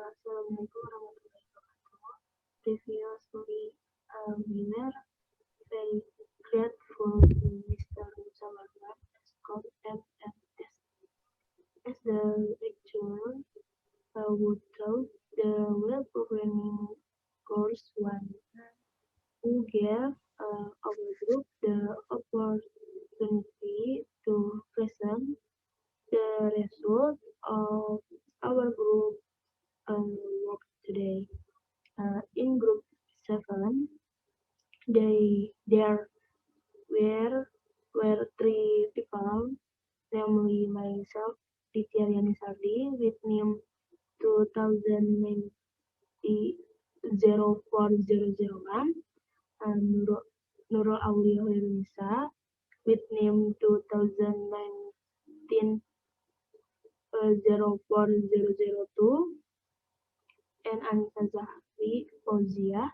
Assalamualaikum warahmatullahi wabarakatuh. Previously, we were very grateful to Mr. Musa Marwan as co-FFS as the lecturer would taught the web programming course one who gave our group the opportunity to present the result of our group work today. In group 7, there were three people, namely myself, Ditya Yani Sardi, with NIM 2090-04001, and Nurul Aulia Hoirunisa, with NIM 2019-04002, and Anissa Zahri Fauzia,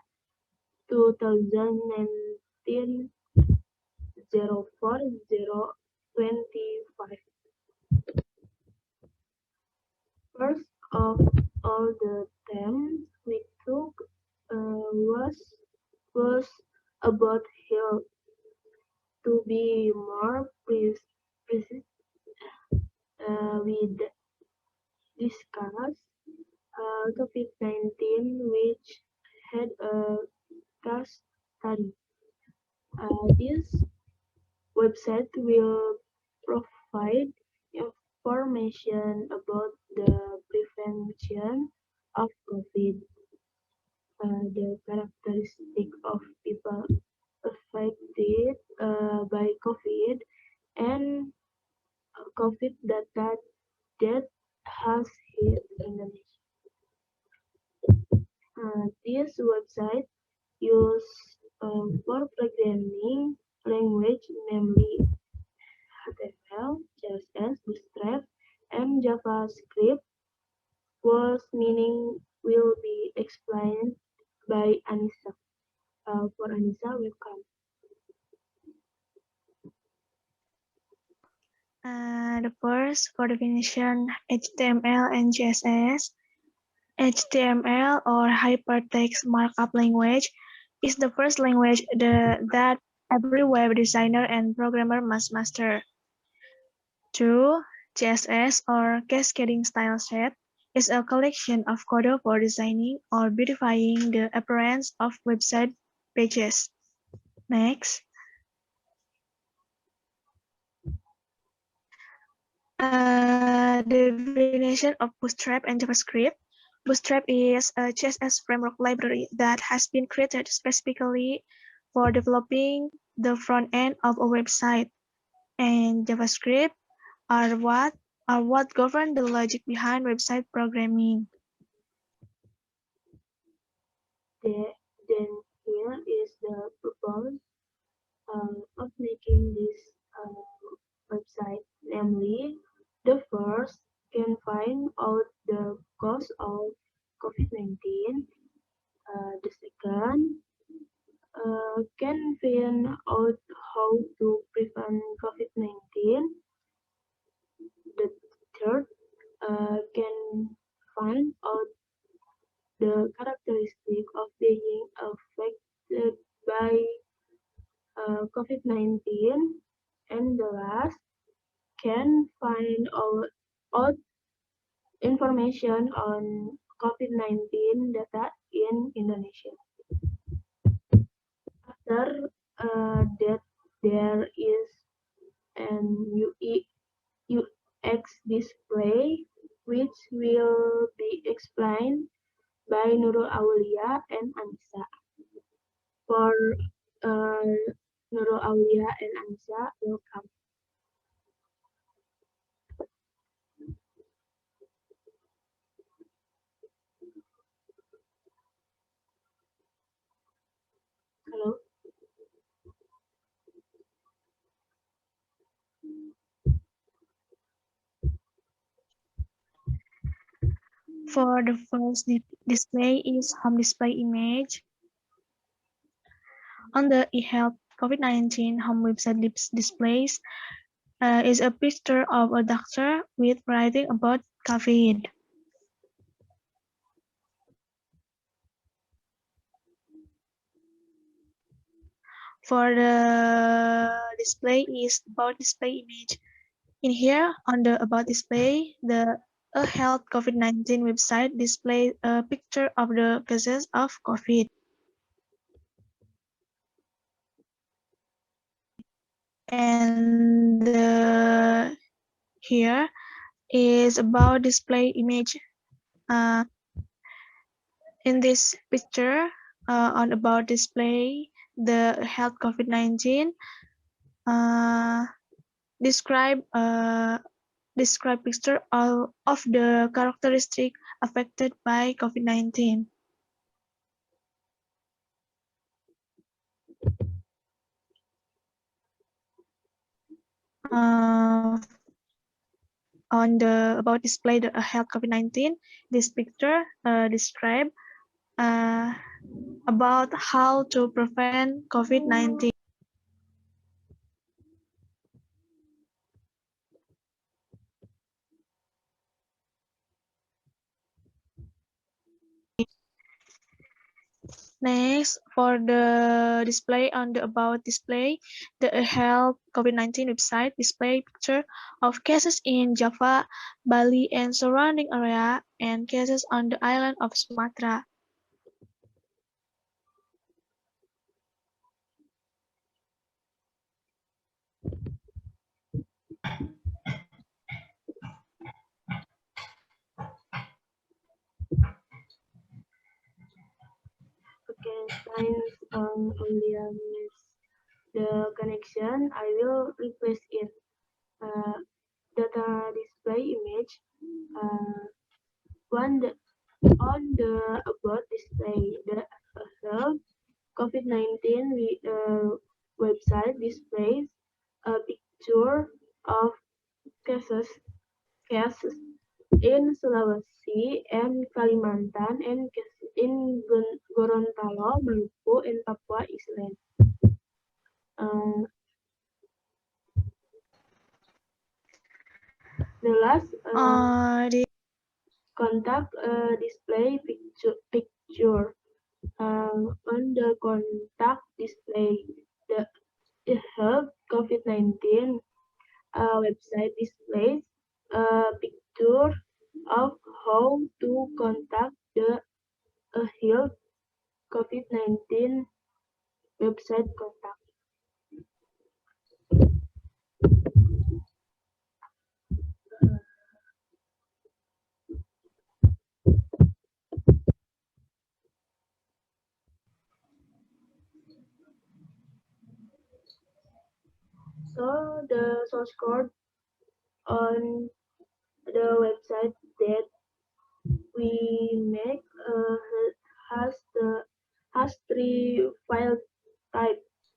2019 04025. First of all, the theme we took was about health. To be more precise, we discussed COVID-19, which had a case study. This website will provide information about the prevention of COVID, the characteristic of people affected by COVID, and COVID data that has hit Indonesia. This website uses for programming language, namely HTML, CSS, Bootstrap, and JavaScript, whose meaning will be explained by Anissa. For Anissa, welcome. The first, for definition, HTML and CSS. HTML, or Hypertext Markup Language, is the first language that every web designer and programmer must master. 2. CSS, or Cascading Style Set, is a collection of code for designing or beautifying the appearance of website pages. Next. Definition of Bootstrap and JavaScript. Bootstrap is a CSS framework library that has been created specifically for developing the front end of a website, and JavaScript are what govern the logic behind website programming. Then here is the purpose of making this website, namely, the first can find out the cause of COVID-19. The second can find out how to prevent COVID-19. The third can find out the characteristic of being affected by COVID-19. And the last can find out information on COVID-19 data in Indonesia. After that, there is an UX display, which will be explained by Nurul Aulia and Anissa. For Nurul Aulia and Anissa, welcome. Hello. For the first display is home display image. On the eHealth COVID-19 home website displays is a picture of a doctor with writing about COVID. for the display is about display image. In here, on the about display, the A Health COVID-19 website displays a picture of the cases of COVID. And here is about display image. In this picture, on about display, the health COVID-19 describe picture of the characteristic affected by COVID-19. On the about display the health COVID-19, this picture describe about how to prevent COVID-19. Next, for the display on the about display, the health COVID-19 website display picture of cases in Java, Bali, and surrounding area, and cases on the island of Sumatra. Okay, since only miss the connection, I will replace it. Data display image. One on the about display, the health COVID-19 website displays a picture of cases in Sulawesi and Kalimantan and cases in Gorontalo, Maluku, and Papua Island. The last contact display picture. On the contact display, the health COVID-19 website displays a picture of how to contact the health COVID-19 website contact. So the source code on the website that we make has three file types,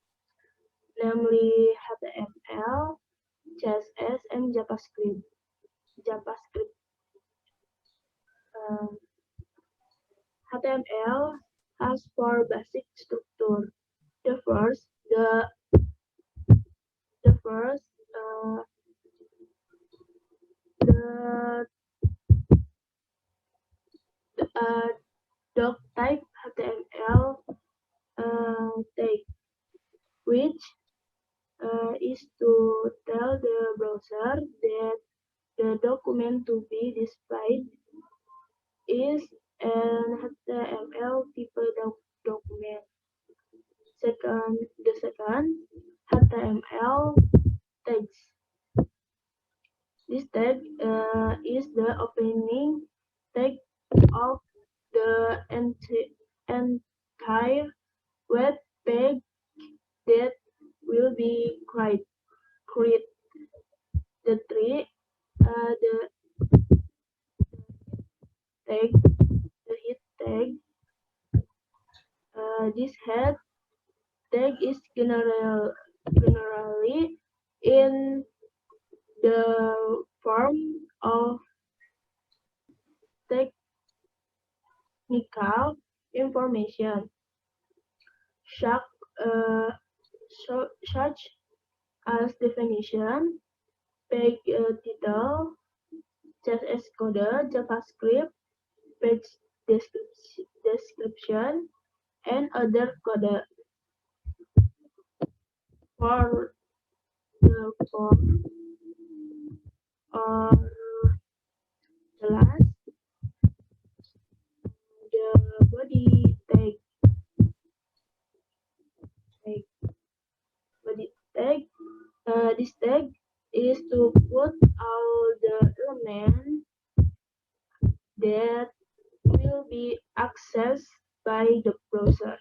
namely HTML, CSS, and JavaScript. HTML has four basic structure. The first, the doc type HTML tag, which is to tell the browser that the document to be displayed is an HTML type document. The second, HTML tags. This tag is the opening tag of the entire web page that will be created. The three, the tag, the head tag. This head tag is generally in the form of technical information, such as definition, page title, CSS code, JavaScript, page description, and other code. for the form or the last, the body tag body tag. This tag is to put all the elements that will be accessed by the browser.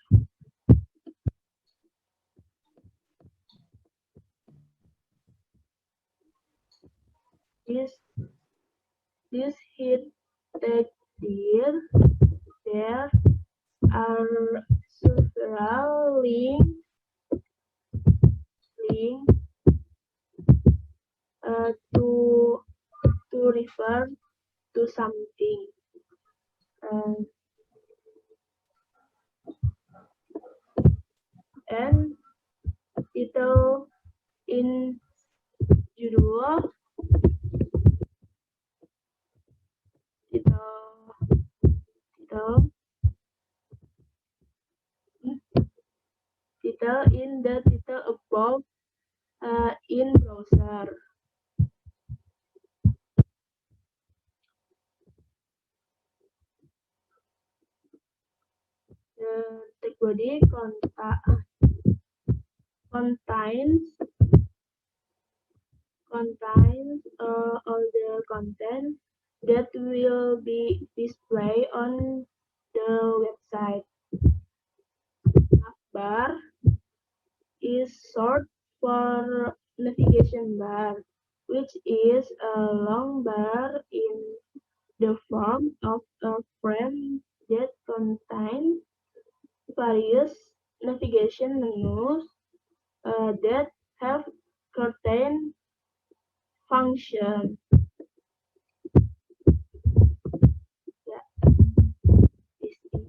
This hit tag here, there are several links to refer to something. And title in judul, title in the title above in browser. The tag body contains all the content that will be displayed on the website. Navbar is short for navigation bar, which is a long bar in the form of a frame that contains various navigation menus that have certain function. Yeah, this is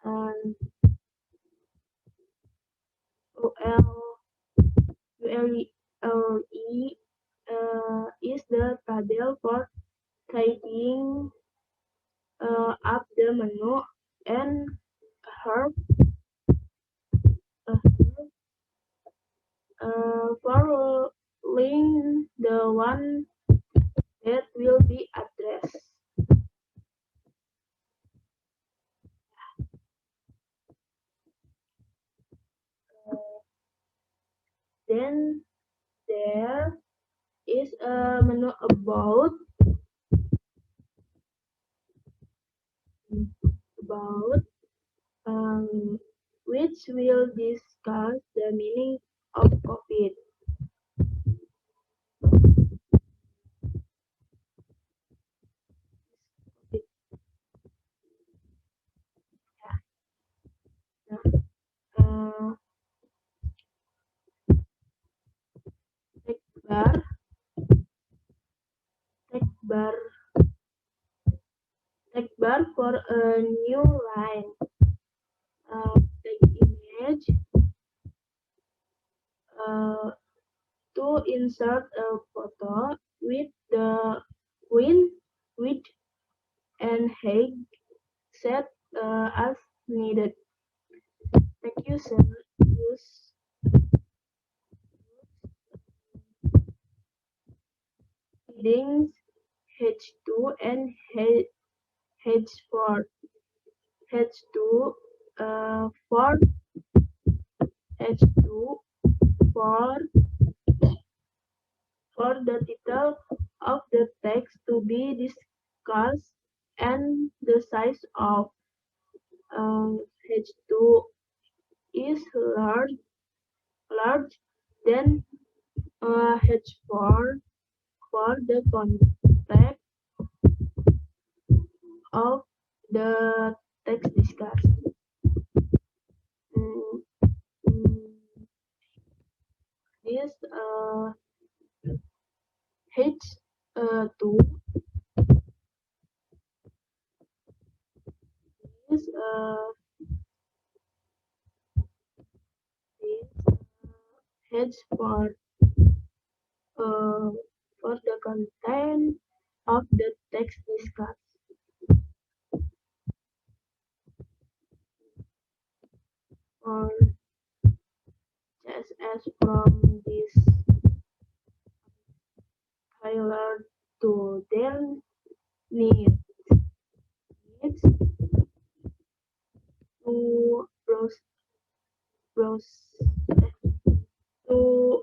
um, ULE is the table for tidying up the menu, and herb for link the one that will be addressed. Then there is a menu about which will discuss the meaning of COVID. Uh, Tag bar, tag bar, tag bar for a new line. Tag image to insert a photo with the width and height set as needed. Tag user use headings H2 and H4. H2 for H2 for the title of the text to be discussed and the size of H2 is large than H4 for the context of the text discussed. Mm, This H2 is H for the content of the text discussed. Or to their needs to browse to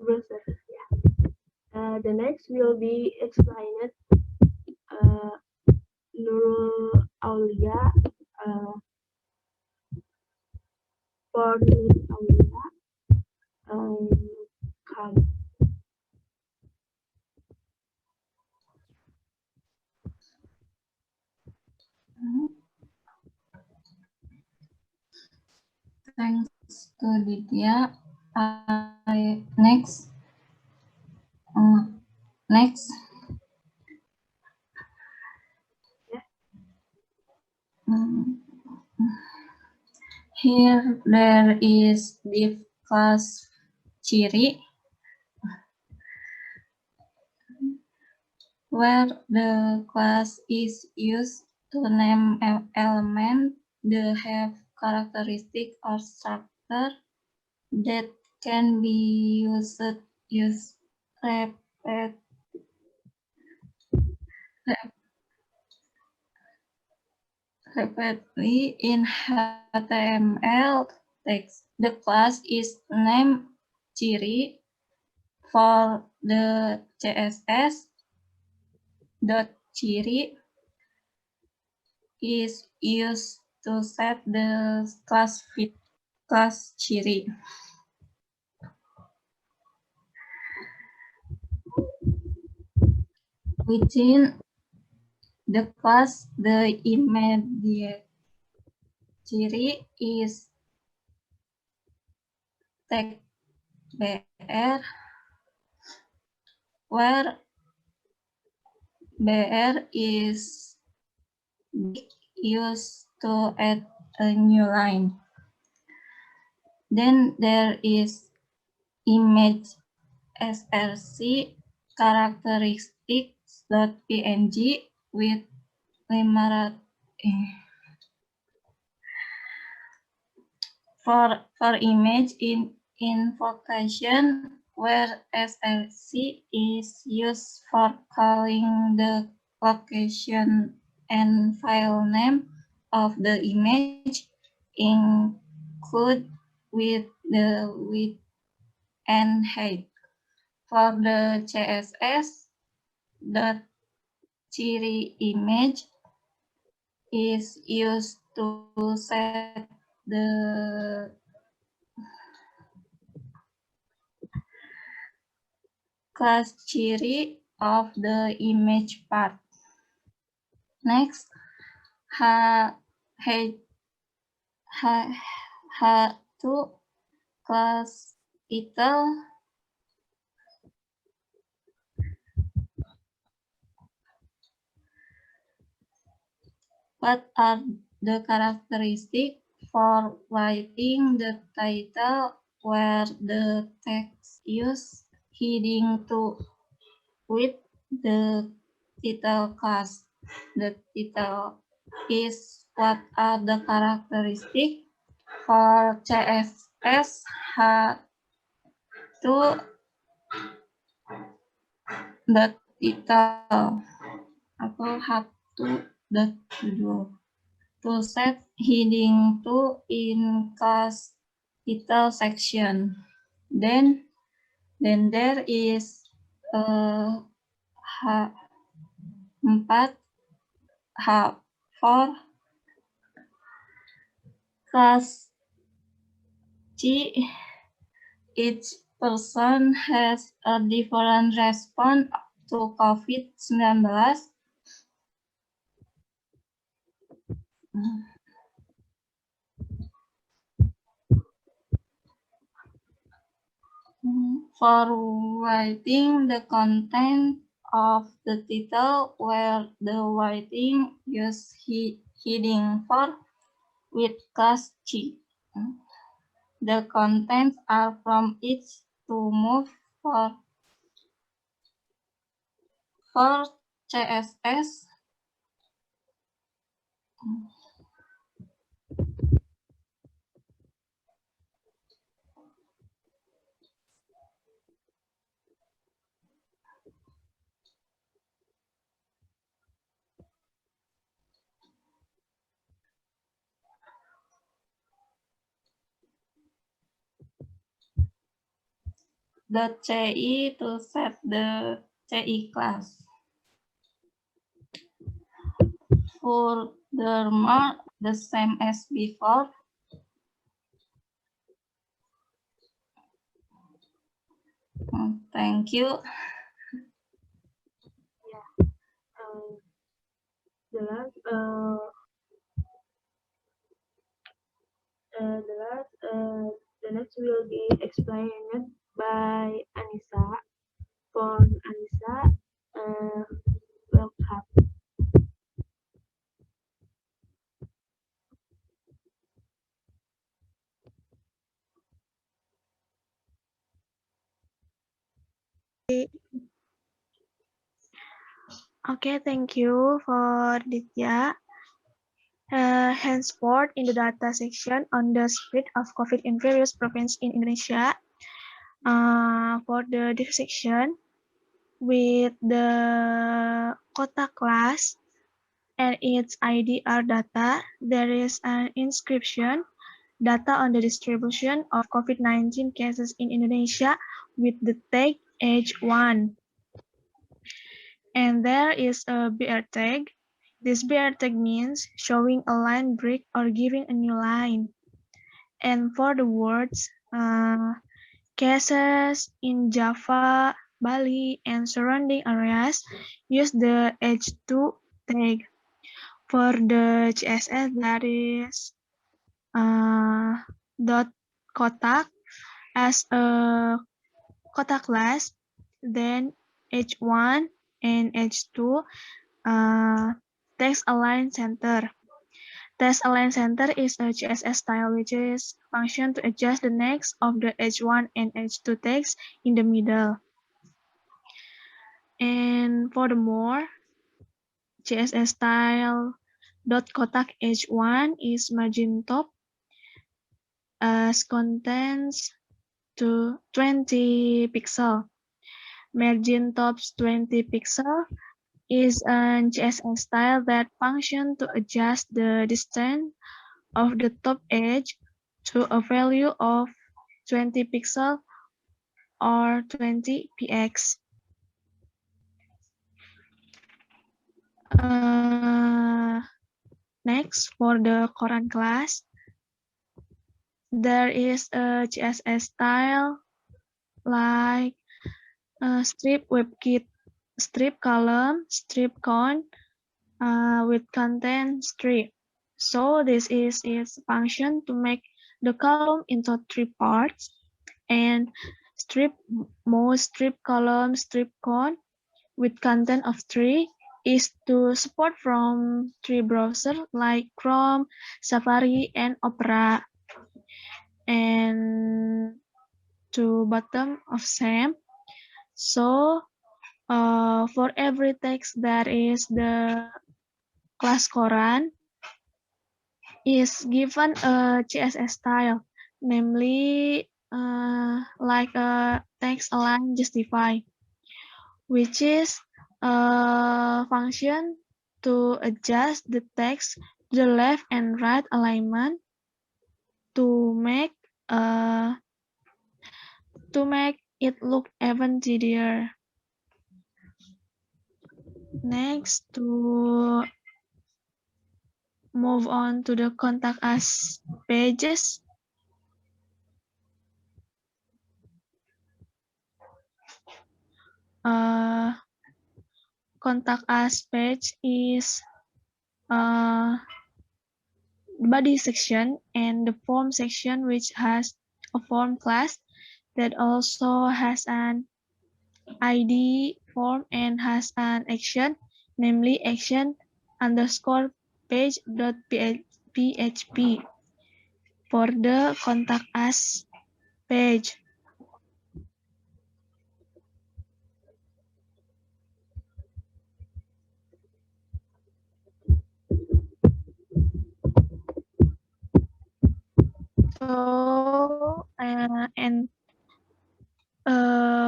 browser. The next will be explained. Nurul Aulia for Nurul Aulia come. Thanks to Ditya. Next. Here there is div class ciri, where the class is used to name element that have characteristic or structure that can be used repeatedly in HTML text. The class is named ciri for the CSS. Ciri is used to set the class ciri. Within the class, the immediate ciri is tag br, where br is used to add a new line. Then there is image src characteristics.png with 500 for image in invocation, where src is used for calling the location and file name of the image, include with the width and height. For the CSS, the ciri image is used to set the class ciri of the image part. Next, H2 class title. What are the characteristics for writing the title where the text use heading to with the title class? The title is what are the characteristics for CSS H2 the title atau H2 the judul to set heading to in class title section. Then there is H4 class C. Each person has a different response to COVID-19. For writing the content of the title, where the writing use heading for with class C. The contents are from each to move for CSS. .ci to set the CI class. Furthermore, the same as before, thank you. The last, the next will be explained by Anissa. For Anissa, welcome. Okay, thank you for Ditya. Henceforth, in the data section on the spread of COVID in various provinces in Indonesia, for the diff section with the Kota class and its IDR data, there is an inscription data on the distribution of COVID-19 cases in Indonesia with the tag H1. And there is a BR tag. This BR tag means showing a line break or giving a new line. And for the words, cases in Java, Bali, and surrounding areas, use the H2 tag. For the CSS, that is dot kotak as a kotak class, then H1 and H2 text align center. Text align center is a CSS style which is function to adjust the next of the H1 and H2 text in the middle. And furthermore, CSS style dot kotak H1 is margin top as contains to 20 pixel. Margin tops 20 pixel is an CSS style that function to adjust the distance of the top edge to a value of 20 pixel or 20 px. Next, for the Koran class, there is a CSS style like strip WebKit, strip column, strip count with content strip. So this is its function to make the column into 3 parts, and strip mode, strip column, strip count with content of 3 is to support from 3 browsers like Chrome, Safari, and Opera. And to bottom of same. So for every text that is the class Koran is given a CSS style, namely like a text align justify, which is a function to adjust the text to the left and right alignment to make it look even tidier. Next, to move on to the contact us pages. Contact us page is the body section and the form section, which has a form class that also has an ID form and has an action, namely action underscore page dot php for the contact us page. So and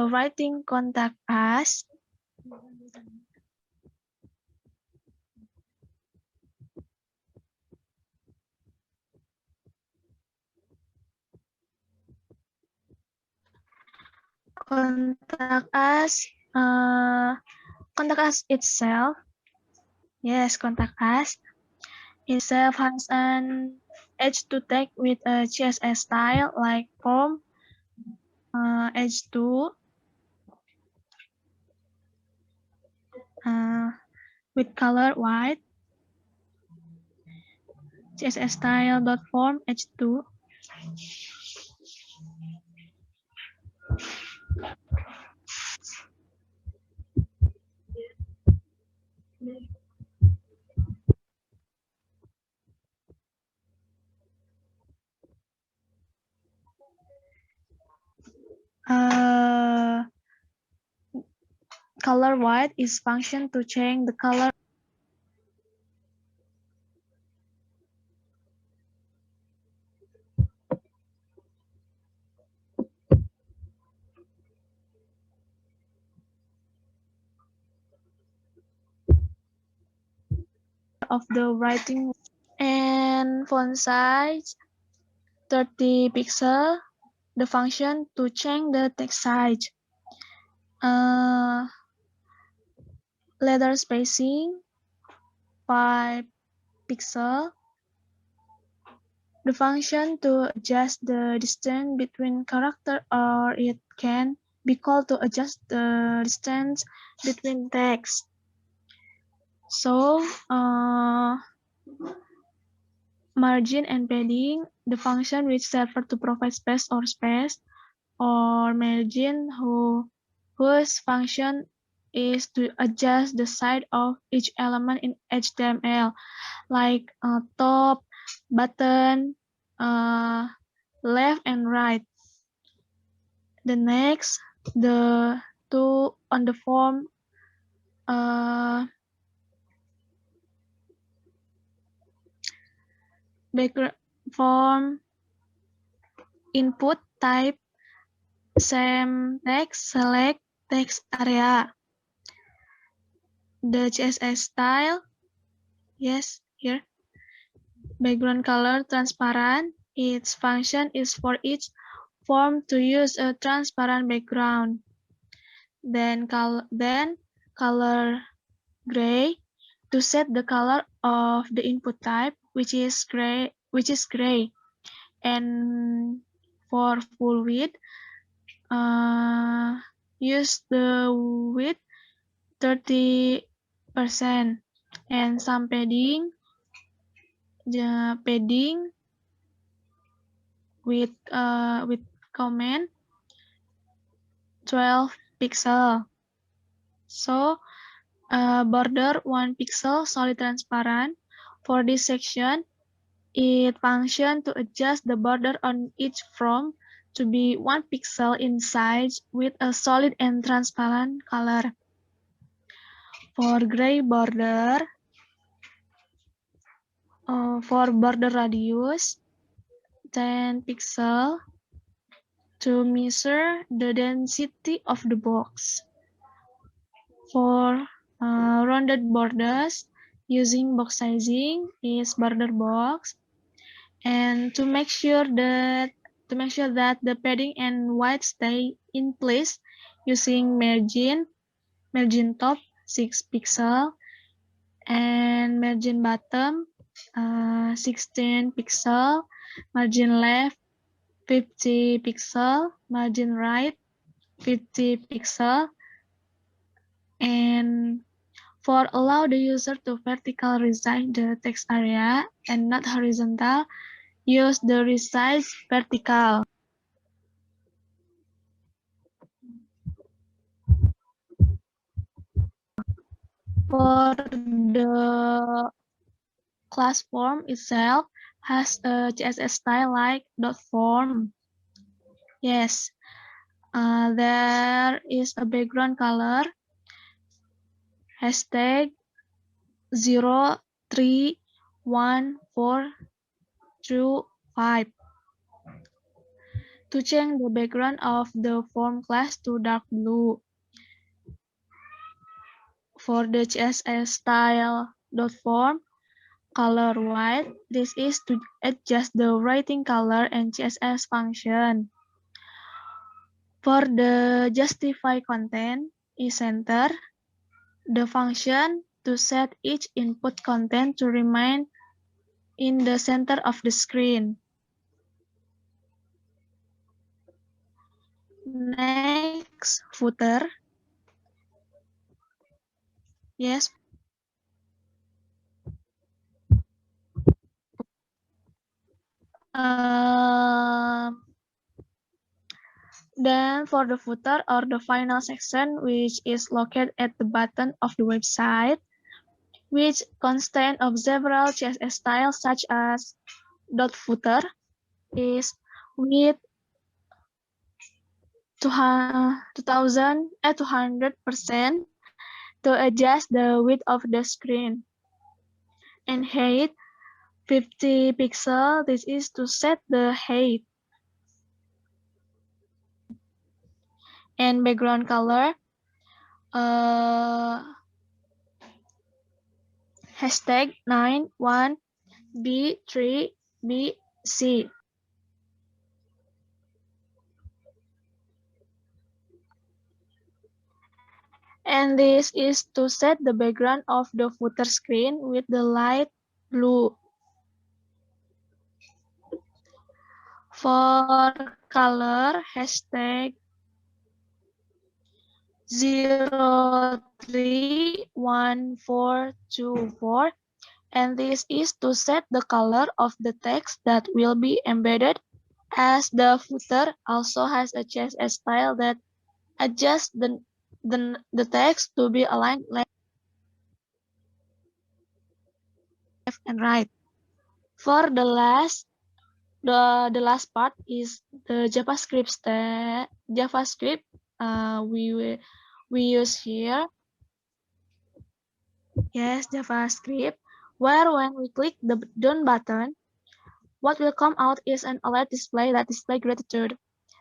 writing contact us contact us itself. Yes, contact us itself has an H2 tag with a CSS style like form H2 with color white. CSS style.form H2. Color white is function to change the color of the writing, and font size 30 pixel, the function to change the text size. Letter spacing 5 pixel, the function to adjust the distance between character, or it can be called to adjust the distance between text. So, margin and padding, the function which serve to provide space or margin whose function is to adjust the size of each element in HTML, like top, button, left and right. The next, the two on the form background form input type same text, select text area. The CSS style, yes, here. Background color transparent. Its function is for each form to use a transparent background. Then color gray to set the color of the input type, which is gray. And for full width, use the width 30%, and some padding. The padding with comment 12 pixel. So border 1 pixel solid transparent. For this section, it functions to adjust the border on each form to be 1 pixel in size with a solid and transparent color. For gray border, for border radius 10 pixel to measure the density of the box. For rounded borders, using box sizing is border box, and to make sure that the padding and white stay in place, using margin top 6 pixel and margin bottom 16 pixel, margin left 50 pixel, margin right 50 pixel, and for allow the user to vertical resize the text area and not horizontal, use the resize vertical. For the class form itself has a CSS style like .form. Yes, there is a background color hashtag 03142 to change the background of the form class to dark blue. For the CSS style.form color white, this is to adjust the writing color and CSS function. For the justify content is center, the function to set each input content to remain in the center of the screen. Next, footer. Yes. Then for the footer or the final section, which is located at the bottom of the website, which consists of several CSS styles such as .footer is with 200% to adjust the width of the screen, and height 50 pixels. This is to set the height. And background color hashtag 91B3BC. And this is to set the background of the footer screen with the light blue. For color, hashtag 031424, and this is to set the color of the text that will be embedded, as the footer also has a CSS style that adjusts the text to be aligned left and right. For the last part is the JavaScript we use here. Yes, JavaScript, where when we click the done button, what will come out is an alert display that displays gratitude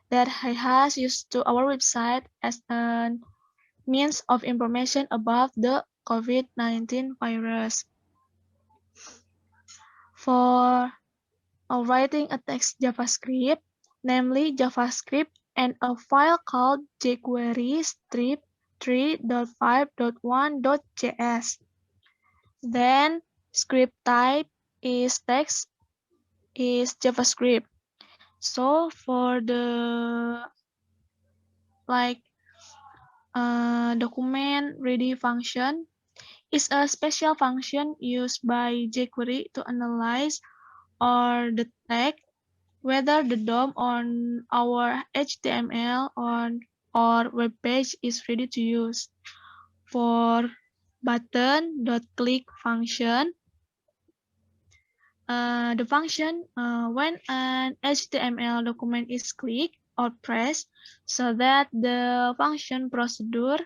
that has used to our website as a means of information about the COVID-19 virus. For writing a text JavaScript, namely JavaScript, and a file called jQuery strip 3.5.1.js. Then script type is text is JavaScript. So for the document ready function is a special function used by jQuery to analyze or detect whether the DOM on our HTML or web page is ready to use. For button.click function, the function when an HTML document is clicked or pressed, so that the function procedure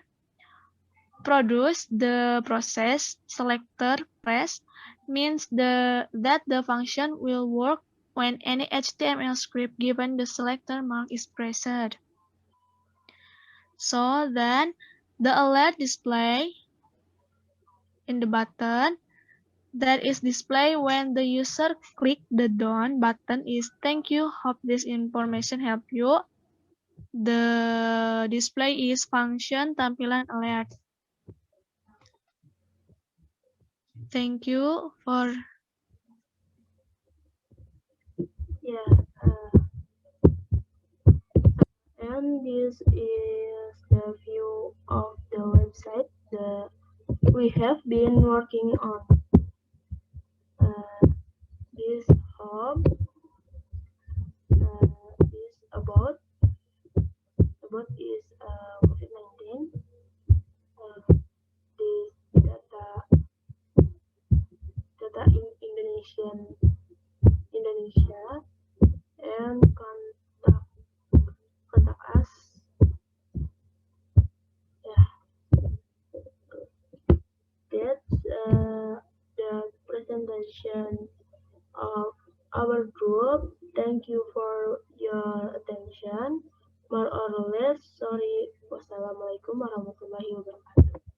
produce the process selector press, means that the function will work when any HTML script given the selector mark is pressed. So then the alert display in the button that is displayed when the user click the done button is thank you, hope this information help you. The display is function tampilan alert. Thank you for And this is the view of the website that we have been working on. This hub is about is COVID-19. This data in Indonesia, and contact us. That's the presentation of our group. Thank you for your attention. More or less, sorry. Wassalamualaikum warahmatullahi wabarakatuh.